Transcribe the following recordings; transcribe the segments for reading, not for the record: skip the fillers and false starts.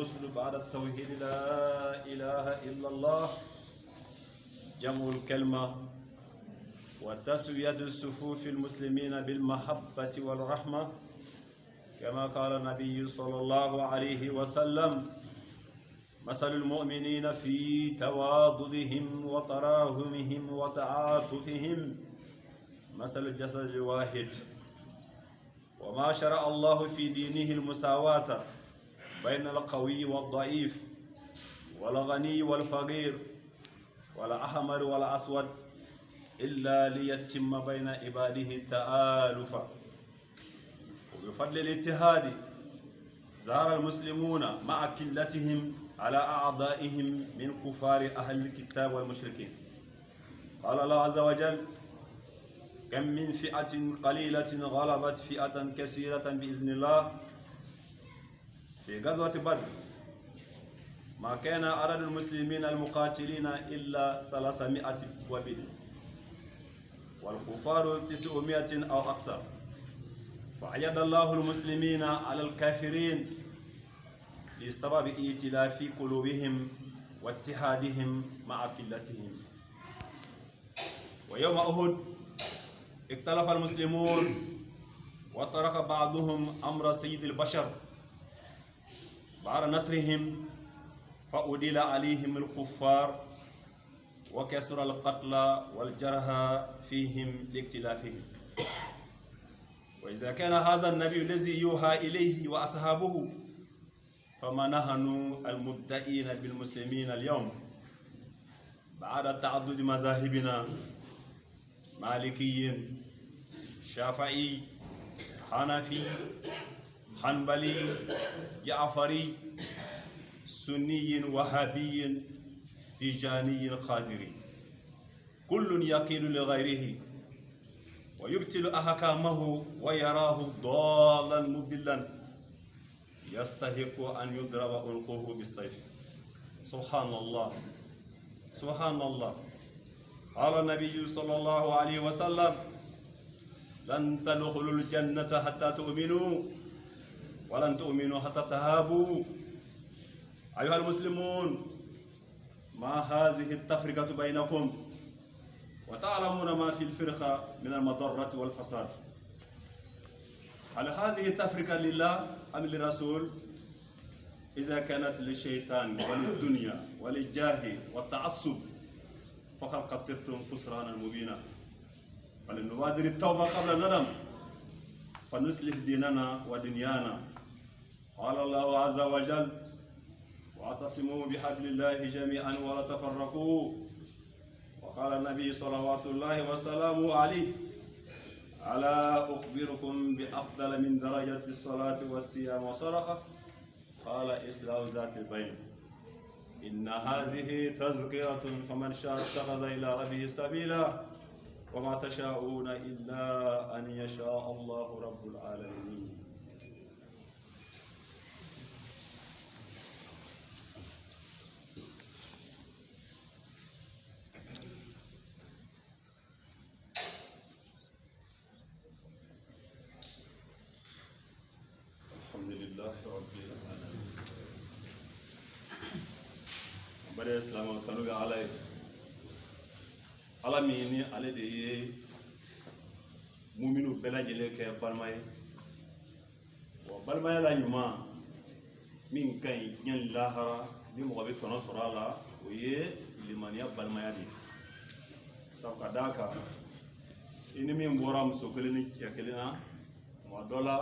الرسل بعد التوحيد لا إله إلا الله، جمع الكلمة وتسوية الصفوف المسلمين بالمحبة والرحمة، كما قال النبي صلى الله عليه وسلم: مثل المؤمنين في تواددهم وتراحمهم وتعاطفهم مثل الجسد الواحد. وما شرع الله في دينه المساواة بين القوي والضعيف والغني والفقير والأحمر والأسود إلا ليتم بين عباده التآلف. وبفضل الاتحاد ظهر المسلمون مع قلتهم على أعدائهم من كفار أهل الكتاب والمشركين. قال الله عز وجل: كم من فئة قليلة غلبت فئة كثيرة بإذن الله. في غزوة بدر ما كان عدد المسلمين المقاتلين إلا 300 وبدء، والكفار 900 أو أكثر، فأيد الله المسلمين على الكافرين بسبب ائتلاف قلوبهم واتحادهم مع قلتهم. ويوم أحد اختلف المسلمون وترك بعضهم أمر سيد البشر بعد نصرهم، فأدل عليهم الكفار وكسر القتلى والجرحى فيهم لاختلافهم. وإذا كان هذا النبي الذي يوحى إليه وأصحابه، فما نحن المبتدئين بالمسلمين اليوم بعد تعدد مذاهبنا: مالكي، شافعي، حنفي، حنبلي، جعفري، سني، وهابي، تيجاني، قادري، كل يقيل لغيره ويبطل أحكامه ويراه ضالا مضلا يستحق أن يضرب عنقه بالسيف. سبحان الله، سبحان الله. قال النبي صلى الله عليه وسلم: لن تدخلوا الجنة حتى تؤمنوا ولن تؤمنوا حتى تهابوا. أيها المسلمون، ما هذه التفرقة بينكم؟ وتعلمون ما في الفرقة من المضرة والفساد. هل هذه التفرقة لله أم للرسول؟ إذا كانت للشيطان وللدنيا وللجاه والتعصب فقد قصرتم خسرانا مبينا. فلنبادر التوبة قبل الندم فنصلح ديننا ودنيانا. قال الله عز وجل: واعتصموا بحبل الله جميعا ولا تفرقوا. وقال النبي صلوات الله وسلامه عليه: ألا أخبركم بأفضل من درجة الصلاة والصيام والصدقة؟ قال: إصلاح ذات البين. إن هذه تذكرة فمن شاء اتخذ إلى ربه سبيلا وما تشاءون إلا أن يشاء الله رب العالمين. الحمد لله رب العالمين. بارك السلام عليكم على ala min ni ale de ye muminu bɛɛ lajɛlen kɛ balima ye. wa balimaya la ɲuman min ka ɲi diɲɛ ni lahara ni mɔgɔ bɛ tɔnɔ sɔrɔ a la, o ye limaniya balimaya de ye. sabu ka d'a kan i ni min bɔra muso kelen ni cɛ kelen na, tuma dɔ la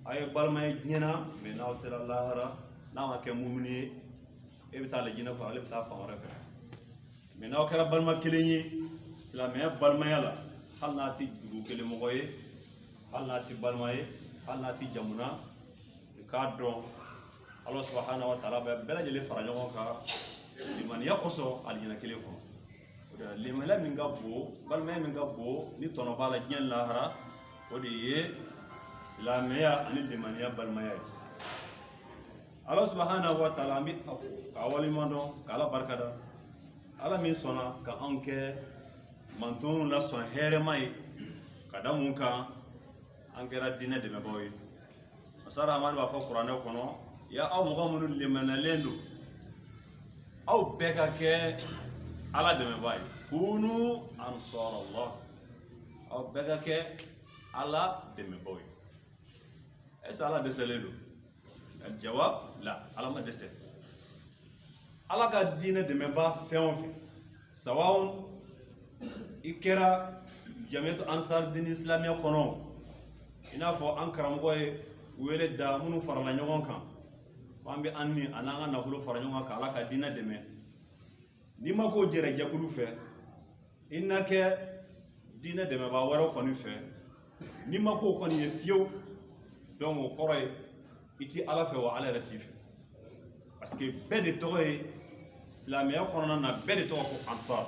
a ye balimaya diɲɛ na, mɛ n'aw sera lahara n'a ma kɛ muminu ye, e bɛ taa lajinɛ kɔnɔ, ale bɛ taa fan wɛrɛ fɛ. mɛ n'aw kɛra balima kelen ye silamɛya balimaya la, hali n'a tɛ dugu kelen mɔgɔ ye, hali n'a tɛ balima ye, hali n'a tɛ jamuna, i k'a dɔn Ala subahanahu wa taala bɛ bɛɛ lajɛlen fara ɲɔgɔn kan limaniya kosɔn alijinɛ kelen kɔnɔ. o de la limaniya min ka bon, balimaya min ka bon ni tɔnɔ b'a la diɲɛ lahara, o de ye silamɛya ani limaniya balimaya ye. Ala subahanahu wa taala an bɛ k'a waleɲuman dɔn k'Ala barikada. Ala min sɔnna ka anw kɛ mantonw la sɔn hɛrɛma ye, ka da mun kan an kɛra diinɛ dɛmɛbaaw ye. Masa Rahamani b'a fɔ kuranɛ kɔnɔ: ya aw mɔgɔ minnu limanalen don aw bɛɛ ka kɛ ala dɛmɛbaa ye kunu ansarallah aw bɛɛ ka kɛ ala dɛmɛbaaw ye est-ce que ala dɛsɛlen don jawab la ala ma dɛsɛ ala ka diinɛ dɛmɛbaa fɛn o fɛn sawawun i kɛra jamiyatu ansar din islamiya kɔnɔ i n'a fɔ an karamɔgɔ ye wele da minnu farala ɲɔgɔn kan an bɛ an ni a n'an ka nafolo fara ɲɔgɔn kan ala ka diinɛ dɛmɛ n'i ma k'o jɛrɛ jɛkulu fɛ i na kɛ diinɛ dɛmɛbaa wɛrɛw kɔni fɛ n'i ma k'o kɔni ye fiyewu donc o kɔrɔ ye i ti ala fɛ wa ala yɛrɛ t'i fɛ parce que bɛɛ de tɔgɔ ye silamɛya kɔnɔna na bɛɛ de tɔgɔ ko ansar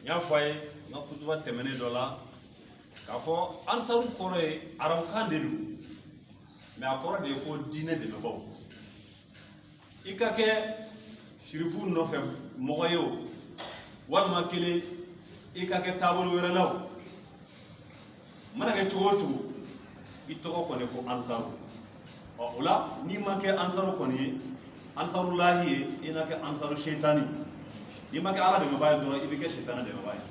n y'a fɔ a ye n ka kutuba tɛmɛnen dɔ la k'a fɔ ansaru kɔrɔ ye arabukan de don mais a kɔrɔ de ye ko diinɛ dɛmɛbaaw i ka kɛ sirifu nɔfɛ mɔgɔ ye o walima kelen i ka kɛ taabolo wɛrɛ la o mana kɛ cogo o cogo i tɔgɔ kɔni ko ansaru o la n'i ma kɛ ansaru kɔni ye ansarulahi ye i na kɛ ansaru sheitani n'i ma kɛ ala dɛmɛbaa ye dɔrɔn i bɛ kɛ sheitani dɛmɛbaa ye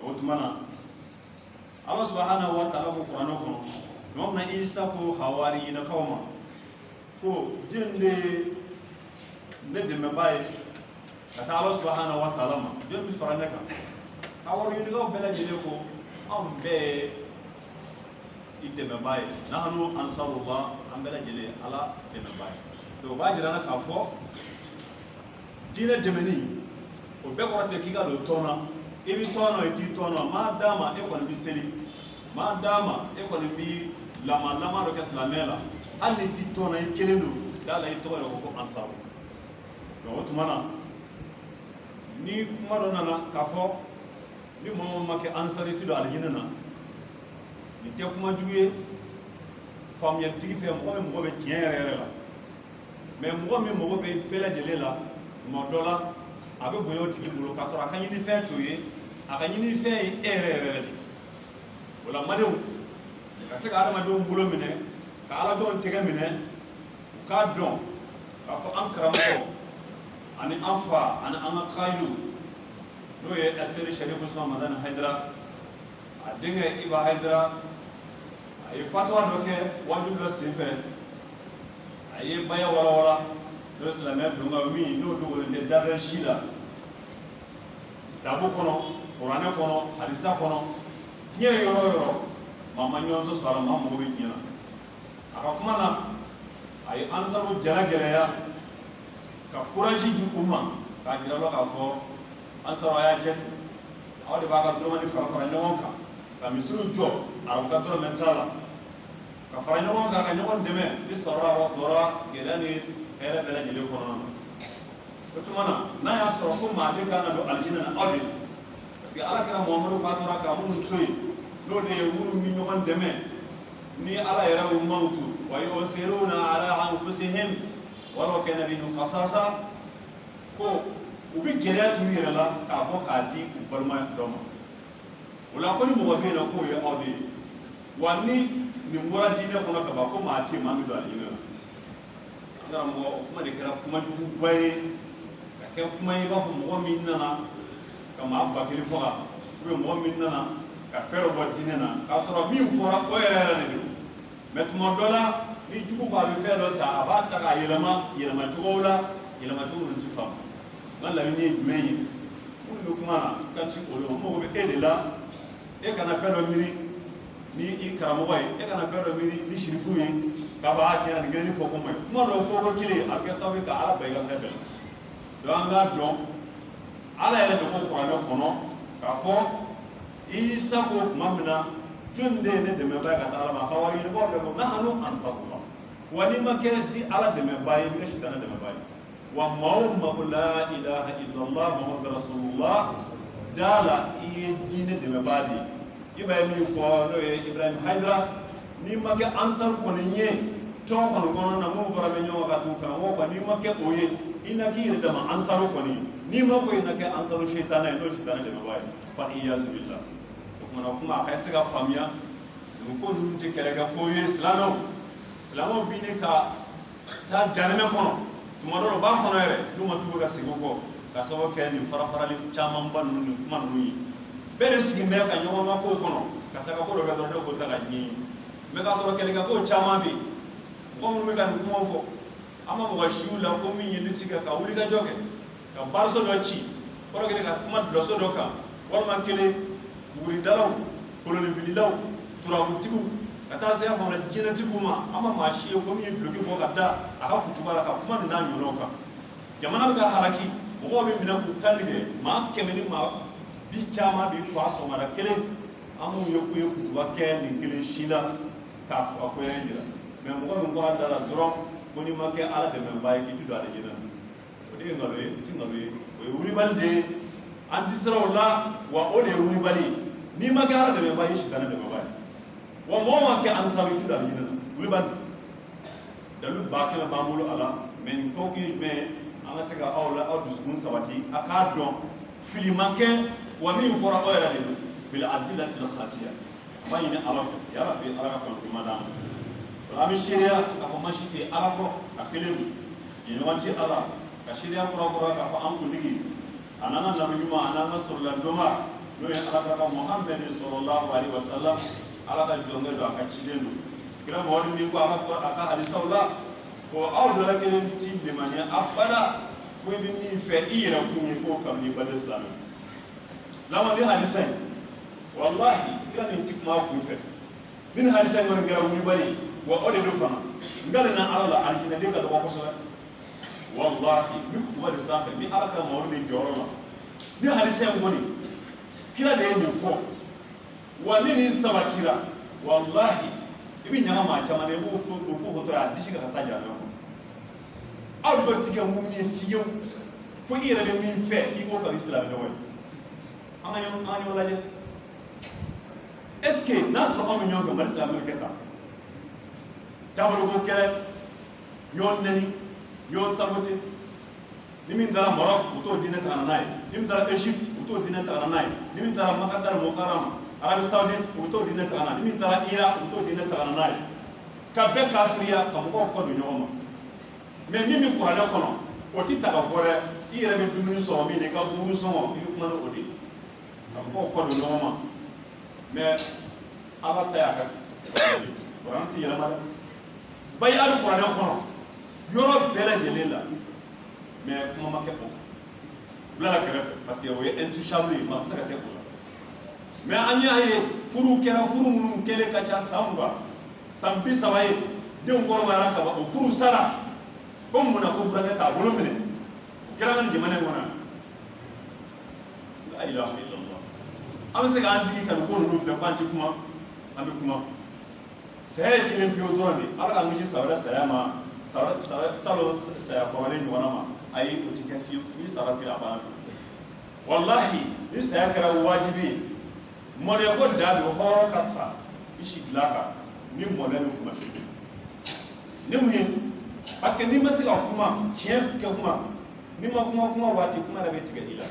o tuma na ala subhanahu wa ta'ala ko kuranɛ kɔnɔ tuma min na isa ko hawariyinakaw ma ko jɔn de ye ne dɛmɛbaa ye ka taa ala subhanahu wa ta'ala ma jɔn bɛ fara ne kan hawariyinakaw bɛɛ lajɛlen ko anw bɛɛ ye i dɛmɛbaa ye nahanu ansarullah an bɛɛ lajɛlen ala dɛmɛbaa ye donc o b'a jira na k'a fɔ diinɛ dɛmɛni o bɛɛ kɔrɔ tɛ k'i ka don tɔn na i bɛ tɔn na i t'i tɔn na maa d'a ma e kɔni bɛ seli maa d'a ma e kɔni bɛ lama dɔ kɛ silamɛya la hali ni t'i tɔn na i kelen don d'a la i tɔgɔ yɛrɛ ko ansaru donc o tuma na ni kuma dɔ nana k'a fɔ ni mɔgɔ ma kɛ ansari ti don alijinɛ na nin tɛ kuma jugu ye faamuyalitigi fɛ mɔgɔ min mɔgɔ bɛ tiɲɛ yɛrɛ yɛrɛ la mais mɔgɔ min mɔgɔ bɛ bɛɛ lajɛlen la tuma dɔ la a bɛ bonya o tigi bolo k'a sɔrɔ a ka ɲini fɛn t'o ye a ka ɲini fɛn ye e yɛrɛ yɛrɛ de o la madenw ka se ka adamadenw bolo minɛ ka aladenw tɛgɛ minɛ u k'a dɔn k'a fɔ an karamɔgɔ ani an fa ani an ka kayilu n'o ye ɛsɛri sharifu sumamadani hayidara a denkɛ iba hayidara a ye fatuwa dɔ kɛ wajibi dɔ senfɛ a ye baya walawala n'o ye silamɛya donka min n'o dogolen tɛ dabɛn si la dabu kɔnɔ kuranɛ kɔnɔ hadisa kɔnɔ diɲɛ yɔrɔ o yɔrɔ maa ma ɲɔgɔn sɔsɔ a la maa mago bɛ diɲɛ na a ka kuma na a ye ansaru jala gɛlɛya ka kuraji di u ma k'a jira la k'a fɔ ansaru a y'a cɛsiri aw de b'a ka dɔrɔmɛ fara fara ɲɔgɔn kan ka misiriw jɔ arabu ka dɔrɔmɛ t'a la ka fara ɲɔgɔn kan ka ɲɔgɔn dɛmɛ ni sɔrɔla wa tɔɔrɔ gɛlɛya ni hɛrɛ bɛɛ lajɛlen kɔnɔna na o tuma na n'a y'a sɔrɔ ko maa de kan ka don alijinɛ na aw de parce que ala kɛra muhamadu fatura ka minnu to yen n'o de ye minnu bɛ ɲɔgɔn dɛmɛ ni ala yɛrɛ y'u mawutu wa yu'thiruna ala anfusihim walaw kana bihim khasasa ko u bɛ gɛlɛya t'u yɛrɛ la k'a bɔ k'a di u balima dɔ ma o la ko ni mɔgɔ bɛ yen na k'o ye aw de ye wa ni nin bɔra diinɛ kɔnɔ ka ban ko maa tɛ yen maa min don alijinɛ na karamɔgɔ o kuma de kɛra kumajuguba ye ka kɛ kuma ye i b'a fɔ mɔgɔ min nana ka maa ba kelen faga mɔgɔ min nana ka fɛn dɔ bɔ diinɛ na k'a sɔrɔ min fɔra o yɛrɛ yɛrɛ de don mais tuma dɔ la ni jugu ko a bɛ fɛn dɔ ta a b'a ta k'a yɛlɛma cogow la yɛlɛma cogo ninnu tɛ faamu n ka laɲini ye jumɛn ye minnu bɛ kuma na ka ci o la o mago bɛ e de la e kana fɛn dɔ miiri ni i karamɔgɔ ye e kana fɛn dɔ miiri ni sirifu ye k'a fɔ a tiɲɛ nin kelen ni fɔ ko ma ye kuma dɔw fɔ ko kelen a bɛ kɛ sababu ye ka ala ba i ka fɛn bɛɛ la donc an k'a dɔn ala yɛrɛ de ko kuranɛ kɔnɔ k'a fɔ isa ko tuma min na jɔn de ye ne dɛmɛbaa ye ka taa ala ma hawariyinakaw bɛɛ ko nahanu ansarullah wa n'i ma kɛ di ala dɛmɛbaa ye i bɛ kɛ sitanɛ dɛmɛbaa ye wa maa o maa ko la ilaha illallah muhammadu rasulullah da la i ye diinɛ dɛmɛbaa de ye i b'a ye min fɔ n'o ye ibrahim hayidara n'i ma kɛ ansaru kɔni ye tɔn kɔni kɔnɔ na minnu fana bɛ ɲɔgɔn kan k'u kan o kɔni n'i ma kɛ o ye i na k'i yɛrɛ dama ansaru kɔni n'i ma ko i na kɛ ansaru sheitana ye n'o sheitana dɛmɛbaa ye fa iyazu billah o kumana kuma a ka se ka faamuya nin ko ninnu tɛ kɛlɛkɛ ko ye silamɛw bi ne ka taa janime kɔnɔ tuma dɔ la b'a kɔnɔ yɛrɛ n'u ma tugu ka segin o kɔ ka sababu kɛ nin farafarali camanba ninnu ni kuma ninnu ye bɛɛ de sigin bɛ ka ɲɔgɔn ma kow kɔnɔ ka se ka ko dɔ kɛ dɔrɔn ne ko ta ka ɲɛɲini mɛ k'a sɔrɔ kɛlɛkɛko caman bɛ yen mɔgɔ minnu bɛ ka nin kumaw fɔ an ma mɔgɔ siw la ko min ye ne ti kɛ ka wulikajɔ kɛ ka baaraso dɔ ci kɔrɔ kelen ka kuma dulɔso dɔ kan walima kelen buguridalaw kolonifililaw turabutigiw ka taa se a fana jinɛtigiw ma an ma maa si ye ko min ye duloki bɔ ka da a ka kutuba la ka kuma nin n'a ɲɔgɔnnaw kan jamana bɛ ka halaki mɔgɔw bɛ minɛ k'u kan tigɛ maa kɛmɛ ni maa bi caman bi fa sɔgɔmada kelen an m'u ye k'u ye kutuba kɛ nin kelen si la k'a koya in jira mɛ mɔgɔ min ko a da la dɔrɔn ko n'i ma kɛ ala dɛmɛba ye k'i ti don ale ɲɛna o de ye nkalon ye o ti nkalon ye o ye wulibali de ye an ti sera o la wa o de ye wulibali ye n'i ma kɛ ala dɛmɛba ye i sitanɛ dɛmɛba ye wa mɔgɔ ma kɛ an sabu i ti don ale ɲɛna wulibali dalu ba kɛmɛ b'an bolo a la mɛ nin ko kun ye jumɛn ye an ka se ka aw la aw dusukun sabati a k'a dɔn fili ma kɛ wa min fɔra aw yɛrɛ de don bil adillati al khatiya an b'a ɲini ala fɛ ya rabbi ala ka fɛn ɲuman d'an ma an bɛ seereya k'a fɔ ma si tɛ ala kɔ a kelen don nin ɲɔgɔn tɛ ala ka seereya kɔrɔ k'a fɔ an kuntigi a n'an ka nabi ɲuman a n'an ka sɔrɔladɔnma n'o ye alakira muhammed sallallahu alaihi wasallam ala ka jɔnkɛ don a ka ciden don kira mɔgɔ min ko a ka hadisaw la ko aw dɔ la kelen ti limaniya abada fo i bɛ min fɛ i yɛrɛ kun ye k'o kabini bali silamɛ lama ni hadisa in wallahi kira nin ti kuma kun fɛ ni nin hadisa in kɔni kɛra wulibali wa o de do fana ngali na ala la alijinɛden ka dɔgɔ kosɛbɛ wallahi ni kutuba de sanfɛ ni ala ka mɔgɔ min jɔyɔrɔ la ni hadisa in kɔni kira de ye nin fɔ wa ni nin sabatira wallahi i bɛ ɲaga maa caman na i b'o fɔ a disi ka taa jaabi kɔnɔ aw dɔ ti kɛ mun ye fiyewu fo i yɛrɛ bɛ min fɛ i b'o ka i silamɛ ɲɔgɔn ye an ka ɲɔgɔn lajɛ est ce que n'a sɔrɔ anw bɛ ɲɔgɔn fɛ mali silamɛw kɛ tan dabaloko kɛlɛ ɲɔgɔn nɛni ɲɔgɔn sabote ni min taara Maroc u t'o diinɛ ta ka na n'a ye ni min taara Égypte u t'o diinɛ ta ka na n'a ye ni min taara Makatal Mukarama Arabie Saoudite u t'o diinɛ ta ka na ni min taara Iran u t'o diinɛ ta ka na n'a ye ka bɛɛ kafiriya ka mɔgɔw kɔ don ɲɔgɔn ma mɛ min bɛ kuranɛ kɔnɔ o ti ta ka fɔ dɛ i yɛrɛ bɛ dumuni sɔrɔ min na i ka buuru sɔngɔ i bɛ kuma n'o de ye ka mɔgɔw kɔ don ɲɔgɔn ma mɛ ala ta y'a kɛ kuranɛ ti yɛlɛma dɛ bayi a bɛ kuranɛ kɔnɔ yɔrɔ bɛɛ lajɛlen la mɛ kuma ma kɛ o bila la kɛrɛfɛ parce que o ye intouchable ye maa tɛ se ka kɛ o la mɛ an y'a ye furu kɛra furu minnu kɛlen ka ca san 20 san 30 ye denw kɔrɔbayara ka ban o furu sara ko mun na ko burankɛ k'a bolo minɛ o kɛra ka nin jamana in kɔnɔ la ilaha illallah an bɛ se k'an sigi ka nin ko ninnu filɛ k'an ti kuma an bɛ kuma saya ye kelen pewu dɔrɔn de ala k'an kisi sa wɛrɛ saya ma salon saya kɔrɔlen ɲɔgɔnna ma ayi o ti kɛ fiyewu ni sara tɛ a banna wallahi ni saya kɛra wajibi ye mɔnɛ ko da bɛ hɔrɔn ka sa i si dilan kan ni mɔnɛ bɛ kuma su ni mun ye parce que n'i ma se ka kuma tiɲɛ kɛ kuma n'i ma kuma waati kuma yɛrɛ bɛ tigɛ i la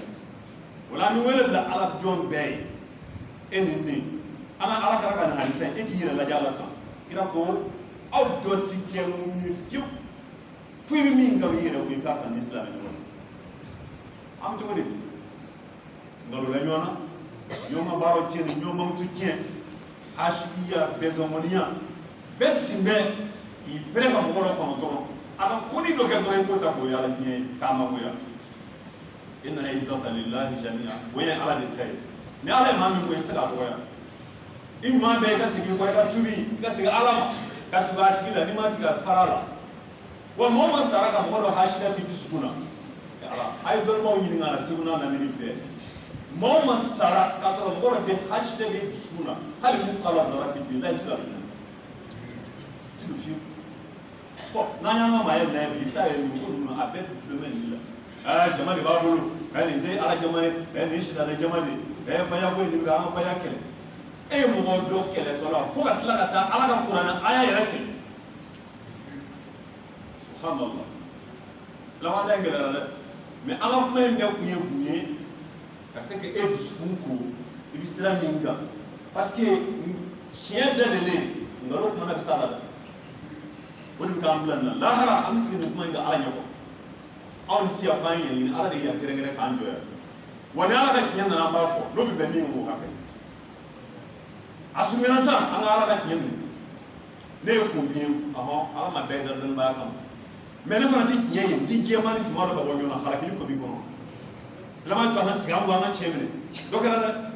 o la an bɛ wele bila ala jɔn bɛɛ ye e ni ne an ka ala kɛra ka nin halisa e k'i yɛrɛ lajɛ ala tan kira ko aw dɔ ti kɛ mun ye fiyewu fo i bɛ min nkalon i yɛrɛ ko i k'a kan ni silamɛ ɲɔgɔn ye an bɛ cogo di nkalon la ɲɔgɔn na ɲɔgɔn ka baaraw tiɲɛ ni ɲɔgɔn mamutu tiɲɛ hasidiya bɛnsɔngɔniya bɛɛ sigi bɛ k'i bɛrɛ ka mɔgɔ dɔ kɔnɔ dɔrɔn a ka ko ni dɔ kɛ dɔrɔn i k'o ta k'o yala diɲɛ k'a magoya e nana izata lillahi jamiya o ye ala de ta ye ni ala ye maa min ko i tɛ se k'a dɔgɔya i ɲuman bɛɛ i ka segin i kɔ i ka tubi i ka segin ala ma ka tugu a tigi la n'i ma tigɛ a fara la wa mɔgɔ ma sara ka mɔgɔ dɔ hasida k'i dusukun na ala a ye dɔnnibaw ɲininka a la segu n'a lamini bɛɛ mɔgɔ ma sara k'a sɔrɔ mɔgɔ dɔ bɛ hasida k'i dusukun na hali ni sara zara ti bi layi ti la ti do fiyewu n'an y'an ka maa ye na ye bi i t'a ye nin ko ninnu a bɛɛ dulomɛ nin la jama de b'a bolo nin tɛ ala jama ye nin sitanɛ jama de ye baya ko ye nin bɛ an ka baya kɛlɛ e ye mɔgɔ dɔ kɛlɛtɔ la fo ka tila ka taa ala ka kuranɛ a y'a yɛrɛ kɛlɛ subhanallah silamɛya in gɛlɛyara dɛ mɛ an ka kuma in bɛɛ kun ye mun ye ka se ka e dusukun ko i bɛ sira min kan parce que siɲɛ dɛdɛlen nkalon kumana bɛ s'a la dɛ woni ka ambulan la lahara amsi ni kuma ga ala nyako on ti afan yin ala de ya gere ka anjo ya woni ala ka kiyan na ba fo do bi be ni mo ka kai asumena sa an ala ka kiyan ne ko vien aha ala ma be dan ba kam mais ne fana ti kiyan yin di je mani fi ma do ka bonyo na kala kili ko bi ko salama to na siga wa na chemene do kala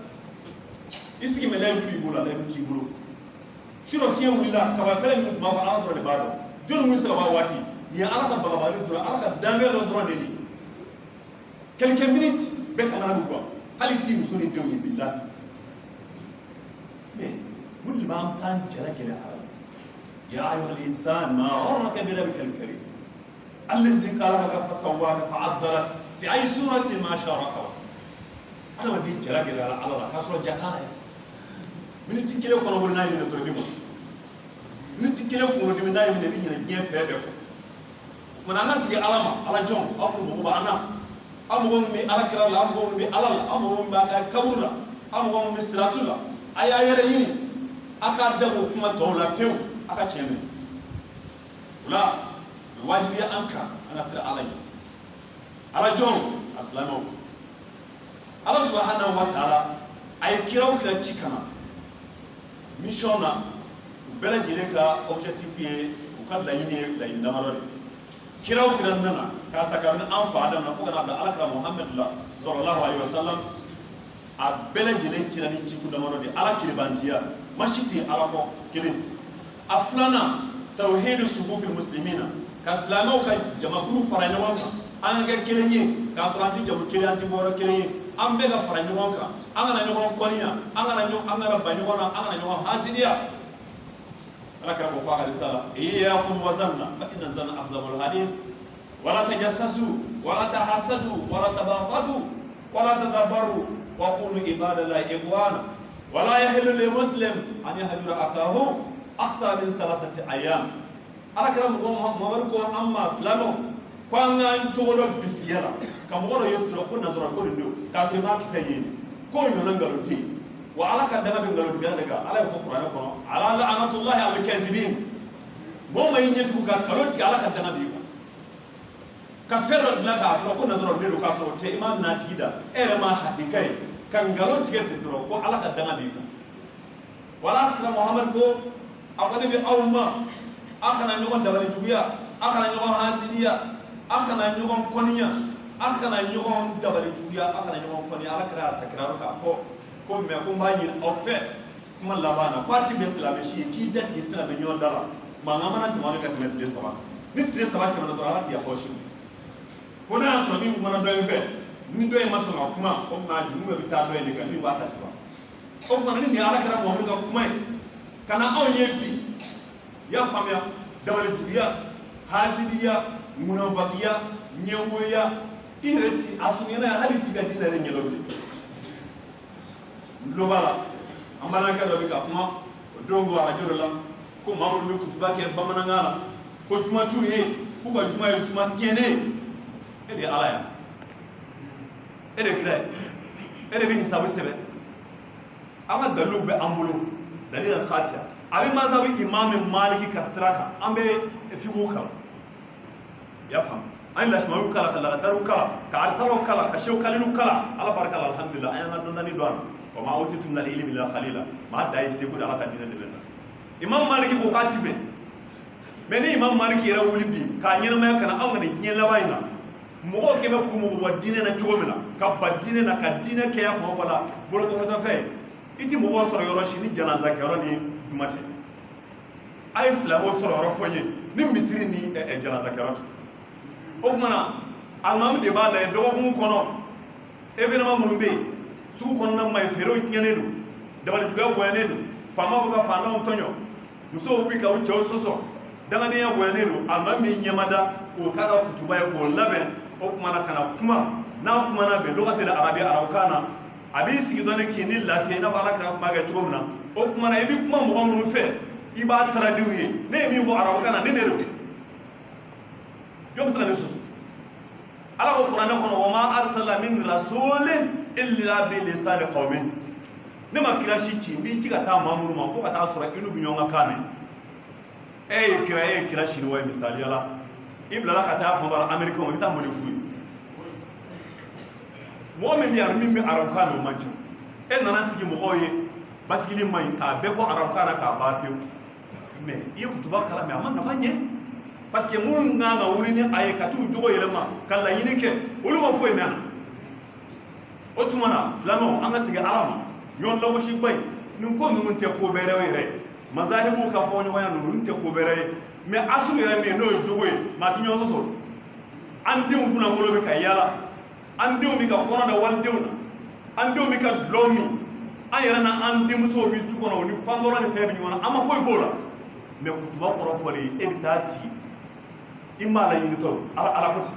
isigi me lay bi bula lay bi bulo shiro fiye wulila ka ba kala mi ma ba ala do de bado jonu musa ba wati ni ala ka baba bali do ala ka dambe do do de ni quelques minutes be ka na bu ko hali ti musoni de wi billah mais mun ba am tan jara gele ala ya ayyuhal insan ma gharraka bi rabbikal karim الذي خلقك فسواك فعدلك في أي سورة ما شارك أنا ما بيجي جرا على الله كسر جاتنا من تكلم كنا بقولنا يمين تقولي مو من تكلم كنا بقولنا يمين يمين يجي فيها من أنا سي على جون أمو بأنا أمو مي على كلا أمو مي على أمو مي على كبرنا أمو مي استراتولا أي رأيني أكادمو كم تولا كيو أكادمي لا واجب يا أنكا أنا سر على جون أسلامه الله سبحانه وتعالى أي كيرو كلا تشكنا ميشونا بلا جيركا أوبجكتيفيه وكذا لا ينامرون كيرو كلا ننا كاتكامن أنفع هذا نفوق على الله كلام محمد الله صلى الله عليه وسلم أبلا جيرك كلا نيجي كنامرون على كلبانتيا ماشيتي على كو كلين أفلانا توحيد صفوف المسلمين كاسلامو كجماعة فرعون وانك أنا كليني كاسرانتي جماعة كليانتي بورا كليني أم بيجا فرعون وانك أنا نيوم كونيا أنا رباني وانا أنا نيوم حاسديا أنا كلام وفاق الرسالة إياكم وزنا فإن الزنا أكذب الحديث ولا تجسسوا ولا تحسدوا ولا تباغضوا ولا تدبروا وكونوا عباد الله إخوانا ولا يحل للمسلم أن يهجر أخاه أكثر من 3 أيام ala kira mo mamaru ko amma islamo ko anga ntodo bisiyara kam wono yetro ko nazara ko ndo ka so ma kisaye ko nyono ngaluti wa ala ka daga be ngaluti daga ala ko qur'an ko ala la'natullah al kazibin mo may nyetu ka kaloti ala ka daga be ka fero daga ko nazara ndo ka so te imam na tigida ere ma hatikai kan galoti ke tro ko ala ka daga be wala kira muhammad ko abane be awma akana nyogon dabari juguya akana nyogon hasidiya akana nyogon koniya akana nyogon dabari juguya akana nyogon koniya ala kira takraru ka ko me ko mbanyi au fait kuma labana kwati be islami shi ki dati islami nyon dala mangama na tumani ka timetile sawa ni tile sawa ke na do ala ti akoshi fona so ni ngwana do fe ni do e maso na kuma o na jumu be ta do e ka ni wa ta tiba o kuma ni ala kira mo ka kuma kana on yebi ya famia dabali jubiya hasidiya munabakiya nyemoya ireti asumena hali tiga dinare nyelobe globala ambana ka do ka kuma dongo ara jorola ko mamul mi kutuba ke bamana ngala ko juma tuye ko ba juma tiene ede alaya ede gray ede bi hisabu sebe ama dalu be ambulo dalil khatiya abi mazhabi imam maliki kasraka ambe figo kala ya fam an lashmaru kala kala daru kala ka arsalu kala ka shaw kalinu kala ala baraka alhamdulillah ayana dondani doan wa ma utitum min ilmi la qalila ma dai se ko ala ka dina de imam maliki ko katibe meni imam maliki ra wuli bi ka nyina ma kana an ngani nyela bayina mo ke be ku mo bo dine na jogomina ka ba dine na ka dine ke ya fo wala bolo ko ta fe iti mo bo soro yoro shini janaza ke yoro ni dumate ay islam o soro yoro fonye ni misiri ni janaza ke yoro o kuma almam de ba da do ko mu kono evenement mun be su kono na may fero nyane do dabal juga boyane do fama bo ka fanda on tonyo muso bi ka o cho soso daga ne ya boyane do almam mi nyamada o kaga kutuba ya ko laben o kuma na kana kuma na kuma na be lokate da arabi arawkana abi sigi done kini lafiya na bala kra kuma ga chugomna o kuma na ibi kuma mo mun fe iba traduire ne mi wo arawkana ne ne do jom sala ne soso ala ko qur'an ko wa ma arsala min rasulin illa bi lisan qaumin ne ma kira shi ci bi tiga ta mamuru ma fo ka ta sura inu bi nyonga kame kira chinois misali yala ibla la ka taa fɔ bara américain o bɛ taa mun de f'u ye mɔgɔ min bɛ yan min bɛ arabukan na o man ca e nana sigi mɔgɔw ye basigili man ɲi k'a bɛɛ fɔ arabukan na k'a ban pewu mais i ye kutuba kalan mais a ma nafa ɲɛ parce que minnu kan ka wuli ni a ye ka t'u jogo yɛlɛma ka laɲini kɛ olu ma foyi mɛn na o tuma na silamɛw an ka segin ala ma ɲɔgɔn lagosi ba in nin ko ninnu tɛ ko bɛrɛ yɛrɛ mazahibu ka fɔ ɲɔgɔnya ninnu tɛ ko bɛrɛ ye mais asu yɛrɛ min n'o ye jogo ye maa ti ɲɔgɔn sɔsɔ an denw kunnabolo bɛ ka yala an denw bɛ ka kɔnɔ da walidenw na an denw bɛ ka dulɔ min an yɛrɛ na an denmusow bɛ tu kɔnɔ o ni pandɔrɔ ni fɛn bɛ ɲɔgɔn na an ma foyi f'o la mais kutuba kɔrɔ fɔlen e bɛ taa sigi i m'a laɲini tɔ ala ko ten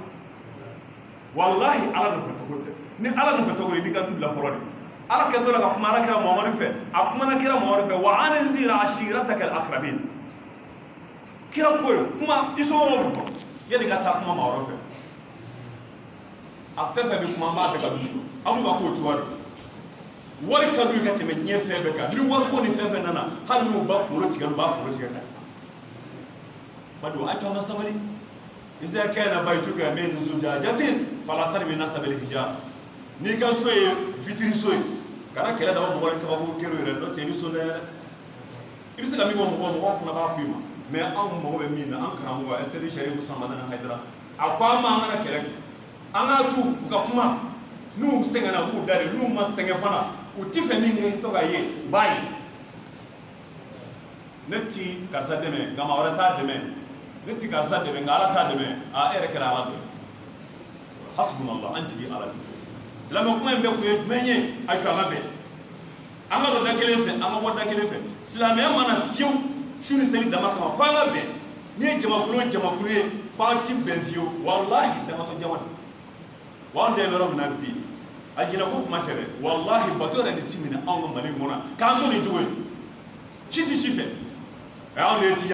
walahi ala nɔfɛ tɔgɔ tɛ ni ala nɔfɛ tɔgɔ i b'i ka du bila fɔlɔ de ala kɛtɔ la ka kuma ala kira muhamadu fɛ a kumana kira muhamadu fɛ wa anzir ashirataka al-aqrabin kira ko ye kuma i somɔgɔw bɛ fɔ yanni ka taa kuma maa wɛrɛ fɛ a fɛn fɛn bɛ kuma an b'a bɛɛ ka du an b'u ka k'o cogoya de wari ka d'u ye ka tɛmɛ diɲɛ fɛn bɛɛ kan ni wari ko ni fɛn fɛn nana hali n'u ba kunkolo tigɛ u b'a kunkolo tigɛ ka bado a to an ka sabali إذا كان بيتك من زجاجة فلا ترمي الناس بالحجارة ni ka so ye vitri so ye kana kɛlɛ daba mɔgɔ ni kabako kero yɛrɛ dɔ tɛ i bɛ so dɛ i bɛ se ka min fɔ mɔgɔ fana b'a f'i ma mais anw mago bɛ min na an karamɔgɔ ɛsɛri sariya musa madana hayidara a ko an ma an kana kɛlɛ kɛ an k'a tu u ka kuma n'u sɛgɛnna u k'u da de n'u ma sɛgɛn fana u ti fɛ min kɛ to ka ye u b'a ye ne ti karisa dɛmɛ nka maa wɛrɛ t'a dɛmɛ ne ti karisa dɛmɛ nka ala t'a dɛmɛ a e yɛrɛ kɛra ala dɔ hasbunallah an jigi ala de silamɛ kuma in bɛɛ kun ye jumɛn ye a jɔ an ka bɛn an ka dɔ da kelen fɛ an ka bɔ da kelen fɛ silamɛya mana fiyewu su ni seli dama kama fo an ka bɛn n'i ye jamakulu o jamakulu ye f'an ti bɛn fiyewu walahi damatɔ jama de wa an den bɛ yɔrɔ min na bi a jɛnɛ ko kuma tɛ dɛ walahi bato yɛrɛ de ti minɛ anw ka mali in kɔnɔ k'an to nin cogo ye si ti si fɛ anw de ye